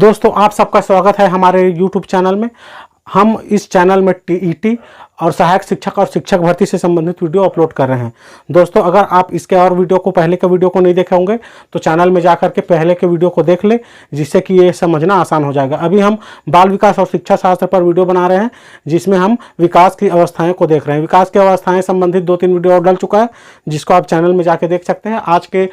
दोस्तों आप सबका स्वागत है हमारे YouTube चैनल में। हम इस चैनल में टीईटी और सहायक शिक्षक और शिक्षक भर्ती से संबंधित वीडियो अपलोड कर रहे हैं। दोस्तों अगर आप इसके और वीडियो को पहले के वीडियो को नहीं देखे होंगे तो चैनल में जाकर के पहले के वीडियो को देख ले, जिससे कि ये समझना आसान हो जाएगा। अभी हम बाल विकास और शिक्षा शास्त्र पर वीडियो बना रहे हैं, जिसमें हम विकास की अवस्थाएं को देख रहे हैं। विकास की अवस्थाएं संबंधित 2-3 वीडियो और डल चुका है, जिसको आप चैनल में जाके देख सकते हैं। आज के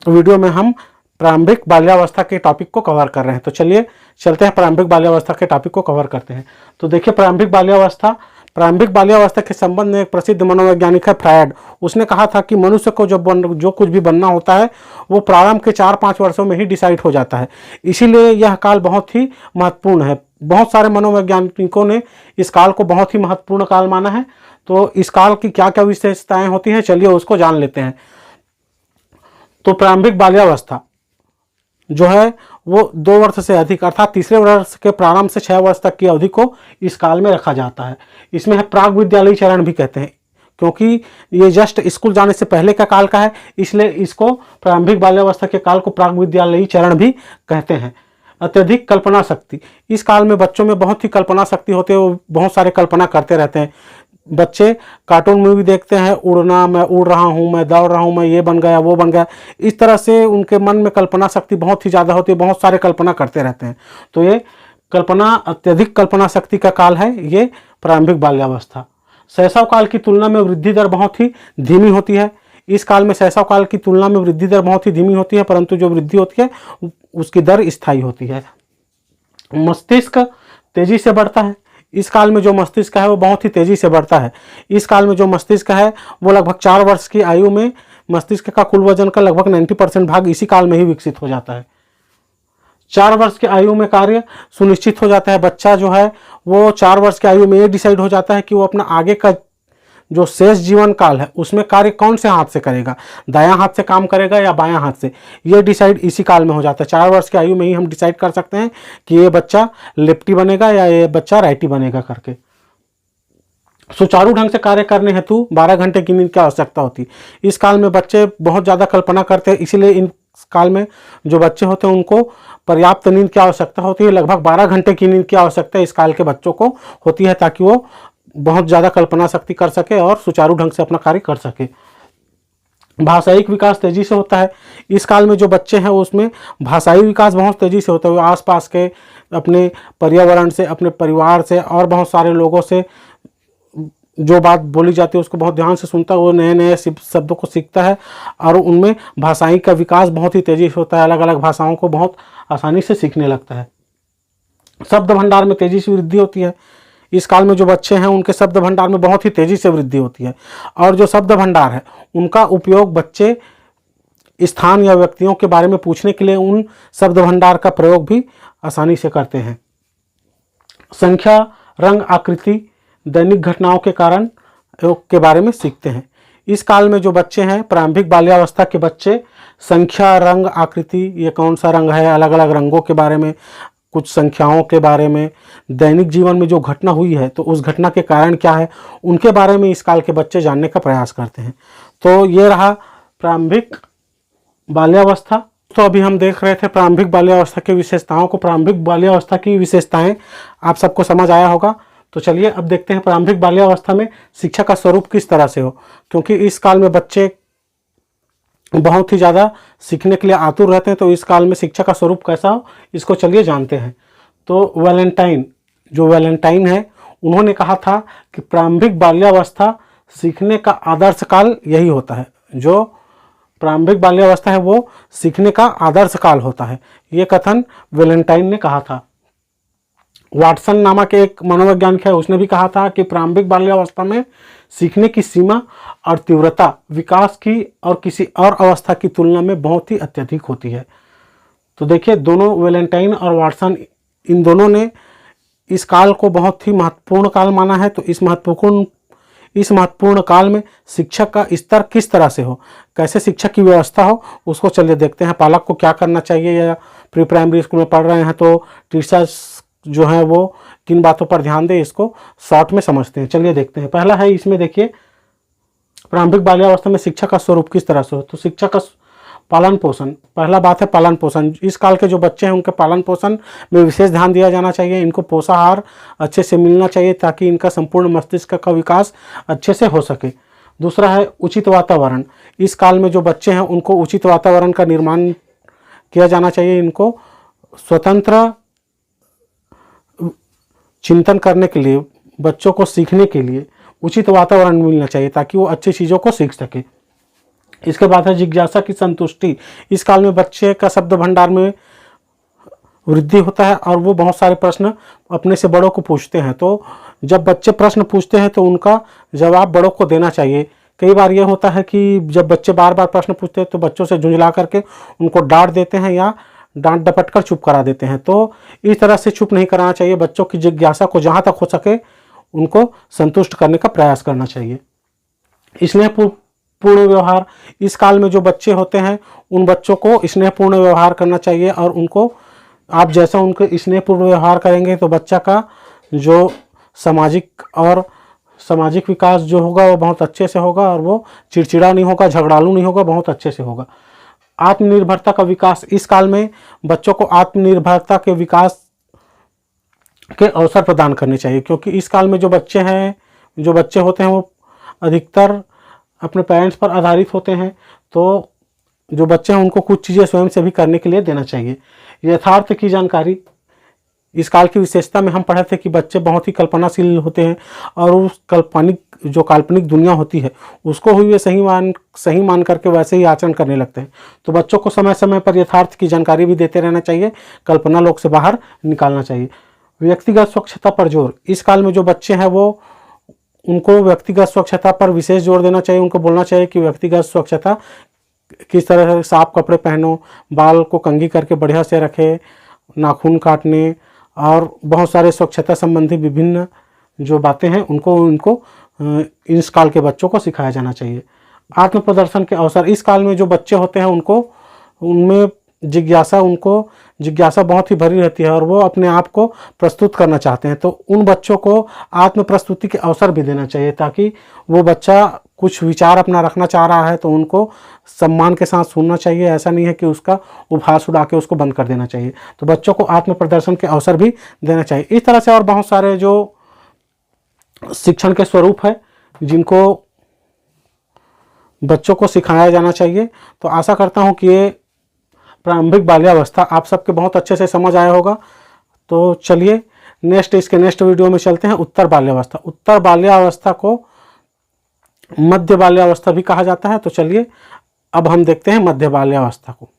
वीडियो में हम प्रारंभिक बाल्यावस्था के टॉपिक को कवर कर रहे हैं। तो चलिए चलते हैं प्रारंभिक बाल्यावस्था के टॉपिक को कवर करते हैं। तो देखिए प्रारंभिक बाल्यावस्था के संबंध में एक प्रसिद्ध मनोवैज्ञानिक है फ्रायड। उसने कहा था कि मनुष्य को जो कुछ भी बनना होता है वो प्रारंभ के 4-5 वर्षों में ही डिसाइड हो जाता है। इसीलिए यह काल बहुत ही महत्वपूर्ण है। बहुत सारे मनोवैज्ञानिकों ने इस काल को बहुत ही महत्वपूर्ण काल माना है। तो इस काल की क्या क्या विशेषताएं होती हैं, चलिए उसको जान लेते हैं। तो प्रारंभिक बाल्यावस्था जो है वो 2 वर्ष से अधिक अर्थात तीसरे वर्ष के प्रारंभ से 6 वर्ष तक की अवधि को इस काल में रखा जाता है। इसमें है प्राग विद्यालयी चरण भी कहते हैं, क्योंकि ये जस्ट स्कूल जाने से पहले का काल का है, इसलिए इसको प्रारंभिक बाल्यावस्था के काल को प्राग विद्यालयी चरण भी कहते हैं। अत्यधिक कल्पना शक्ति, इस काल में बच्चों में बहुत ही कल्पना शक्ति होती है। वो बहुत सारे कल्पना करते रहते हैं। बच्चे कार्टून मूवी देखते हैं, उड़ना, मैं उड़ रहा हूँ, मैं दौड़ रहा हूँ, मैं ये बन गया वो बन गया, इस तरह से उनके मन में कल्पना शक्ति बहुत ही ज़्यादा होती है। बहुत सारे कल्पना करते रहते हैं। तो ये अत्यधिक कल्पना शक्ति का काल है ये प्रारंभिक बाल्यावस्था। शैशव काल की तुलना में वृद्धि दर बहुत ही धीमी होती है। इस काल में शैशव काल की तुलना में वृद्धि दर बहुत ही धीमी होती है, परंतु जो वृद्धि होती है उसकी दर स्थायी होती है। मस्तिष्क तेजी से बढ़ता है। इस काल में जो मस्तिष्क है वो बहुत ही तेजी से बढ़ता है। इस काल में जो मस्तिष्क है वो लगभग 4 वर्ष की आयु में मस्तिष्क का कुल वजन का लगभग 90% भाग इसी काल में ही विकसित हो जाता है। 4 वर्ष की आयु में कार्य सुनिश्चित हो जाता है। बच्चा जो है वो 4 वर्ष की आयु में ये डिसाइड हो जाता है कि वो अपना आगे का जो शेष जीवन काल है उसमें कार्य कौन से हाथ से करेगा, दायां हाथ से काम करेगा या बायां हाथ से, ये डिसाइड इसी काल में हो जाता है। 4 वर्ष की आयु में ही हम डिसाइड कर सकते हैं कि ये बच्चा लेफ्टी बनेगा या ये बच्चा राइटी बनेगा करके। सुचारू ढंग से कार्य करने हेतु 12 घंटे की नींद की आवश्यकता होती है। इस काल में बच्चे बहुत ज़्यादा कल्पना करते हैं, इसीलिए इन काल में जो बच्चे होते हैं उनको पर्याप्त नींद की आवश्यकता होती है। लगभग 12 घंटे की नींद की आवश्यकता इस काल के बच्चों को होती है, ताकि वो बहुत ज़्यादा कल्पना शक्ति कर सके और सुचारू ढंग से अपना कार्य कर सके। भाषायिक विकास तेजी से होता है। इस काल में जो बच्चे हैं उसमें भाषाई विकास बहुत तेजी से होता है। वो आसपास के अपने पर्यावरण से, अपने परिवार से और बहुत सारे लोगों से जो बात बोली जाती है उसको बहुत ध्यान से सुनता है। वो नए नए शब्दों को सीखता है और उनमें भाषाई का विकास बहुत ही तेजी से होता है। अलग अलग भाषाओं को बहुत आसानी से सीखने लगता है। शब्द भंडार में तेजी से वृद्धि होती है। इस काल में जो बच्चे हैं उनके शब्द भंडार में बहुत ही तेजी से वृद्धि होती है, और जो शब्द भंडार है उनका उपयोग बच्चे स्थान या व्यक्तियों के बारे में पूछने के लिए उन शब्द भंडार का प्रयोग भी आसानी से करते हैं। संख्या, रंग, आकृति, दैनिक घटनाओं के कारण के बारे में सीखते हैं। इस काल में जो बच्चे हैं प्रारंभिक बाल्यावस्था के बच्चे संख्या, रंग, आकृति, ये कौन सा रंग है, अलग अलग रंगों के बारे में, कुछ संख्याओं के बारे में, दैनिक जीवन में जो घटना हुई है तो उस घटना के कारण क्या है उनके बारे में इस काल के बच्चे जानने का प्रयास करते हैं। तो ये रहा प्रारंभिक बाल्यावस्था। तो अभी हम देख रहे थे प्रारंभिक बाल्यावस्था की विशेषताओं को। प्रारंभिक बाल्यावस्था की विशेषताएं आप सबको समझ आया होगा। तो चलिए अब देखते हैं प्रारंभिक बाल्यावस्था में शिक्षा का स्वरूप किस तरह से हो, क्योंकि इस काल में बच्चे बहुत ही ज़्यादा सीखने के लिए आतुर रहते हैं। तो इस काल में शिक्षा का स्वरूप कैसा हो इसको चलिए जानते हैं। तो वैलेंटाइन है, उन्होंने कहा था कि प्रारंभिक बाल्यावस्था सीखने का आदर्श काल यही होता है। जो प्रारंभिक बाल्यावस्था है वो सीखने का आदर्श काल होता है, ये कथन वैलेंटाइन ने कहा था। वाटसन नामक एक मनोवैज्ञानिक है, उसने भी कहा था कि प्रारंभिक बाल्यावस्था में सीखने की सीमा और तीव्रता विकास की और किसी और अवस्था की तुलना में बहुत ही अत्यधिक होती है। तो देखिए दोनों वैलेंटाइन और वाटसन इन दोनों ने इस काल को बहुत ही महत्वपूर्ण काल माना है। तो इस महत्वपूर्ण काल में शिक्षक का स्तर किस तरह से हो, कैसे शिक्षक की व्यवस्था हो, उसको चलिए देखते हैं। पालक को क्या करना चाहिए, या प्री प्राइमरी स्कूल में पढ़ रहे हैं तो टीचर्स जो है वो किन बातों पर ध्यान दें, इसको शॉर्ट में समझते हैं। चलिए देखते हैं। पहला है इसमें देखिए प्रारंभिक बाल्यावस्था में शिक्षा का स्वरूप किस तरह से हो। तो शिक्षा का पालन पोषण, पहला बात है पालन पोषण। इस काल के जो बच्चे हैं उनके पालन पोषण में विशेष ध्यान दिया जाना चाहिए। इनको पोषाहार अच्छे से मिलना चाहिए ताकि इनका संपूर्ण मस्तिष्क का विकास अच्छे से हो सके। दूसरा है उचित वातावरण। इस काल में जो बच्चे हैं उनको उचित वातावरण का निर्माण किया जाना चाहिए। इनको स्वतंत्र चिंतन करने के लिए, बच्चों को सीखने के लिए उचित वातावरण मिलना चाहिए ताकि वो अच्छी चीज़ों को सीख सके। इसके बाद है जिज्ञासा की संतुष्टि। इस काल में बच्चे का शब्द भंडार में वृद्धि होता है और वो बहुत सारे प्रश्न अपने से बड़ों को पूछते हैं। तो जब बच्चे प्रश्न पूछते हैं तो उनका जवाब बड़ों को देना चाहिए। कई बार ये होता है कि जब बच्चे बार बार प्रश्न पूछते हैं तो बच्चों से झुंझला करके उनको डांट देते हैं या डांट डपट कर चुप करा देते हैं। तो इस तरह से चुप नहीं कराना चाहिए। बच्चों की जिज्ञासा को जहाँ तक हो सके उनको संतुष्ट करने का प्रयास करना चाहिए। स्नेहपूर्ण व्यवहार। इस काल में जो बच्चे होते हैं उन बच्चों को स्नेहपूर्ण व्यवहार करना चाहिए और उनको आप जैसा उनको स्नेहपूर्ण व्यवहार करेंगे तो बच्चा का जो सामाजिक विकास जो होगा वो बहुत अच्छे से होगा और वो चिड़चिड़ा नहीं होगा, झगड़ालू नहीं होगा, बहुत अच्छे से होगा। आत्मनिर्भरता का विकास। इस काल में बच्चों को आत्मनिर्भरता के विकास के अवसर प्रदान करने चाहिए, क्योंकि इस काल में जो बच्चे होते हैं वो अधिकतर अपने पेरेंट्स पर आधारित होते हैं। तो जो बच्चे हैं उनको कुछ चीज़ें स्वयं से भी करने के लिए देना चाहिए। यथार्थ की जानकारी। इस काल की विशेषता में हम पढ़े थे कि बच्चे बहुत ही कल्पनाशील होते हैं और उस काल्पनिक दुनिया होती है उसको ही वे सही मान करके वैसे ही आचरण करने लगते हैं। तो बच्चों को समय समय पर यथार्थ की जानकारी भी देते रहना चाहिए, कल्पना लोक से बाहर निकालना चाहिए। व्यक्तिगत स्वच्छता पर जोर। इस काल में जो बच्चे हैं उनको व्यक्तिगत स्वच्छता पर विशेष जोर देना चाहिए। उनको बोलना चाहिए कि व्यक्तिगत स्वच्छता किस तरह से, साफ कपड़े पहनो, बाल को कंघी करके बढ़िया से रखे, नाखून काटने और बहुत सारे स्वच्छता संबंधी विभिन्न जो बातें हैं उनको इस काल के बच्चों को सिखाया जाना चाहिए। आत्म प्रदर्शन के अवसर। इस काल में जो बच्चे होते हैं उनमें जिज्ञासा बहुत ही भरी रहती है और वो अपने आप को प्रस्तुत करना चाहते हैं। तो उन बच्चों को आत्म प्रस्तुति के अवसर भी देना चाहिए ताकि वो बच्चा कुछ विचार अपना रखना चाह रहा है तो उनको सम्मान के साथ सुनना चाहिए। ऐसा नहीं है कि उसका उपहास उड़ा के उसको बंद कर देना चाहिए। तो बच्चों को आत्म प्रदर्शन के अवसर भी देना चाहिए। इस तरह से और बहुत सारे जो शिक्षण के स्वरूप है जिनको बच्चों को सिखाया जाना चाहिए। तो आशा करता हूँ कि ये प्रारंभिक बाल्यावस्था आप सबके बहुत अच्छे से समझ आया होगा। तो चलिए इसके नेक्स्ट वीडियो में चलते हैं। उत्तर बाल्यावस्था। उत्तर बाल्यावस्था को मध्य बाल्यावस्था भी कहा जाता है। तो चलिए अब हम देखते हैं मध्य बाल्यावस्था को।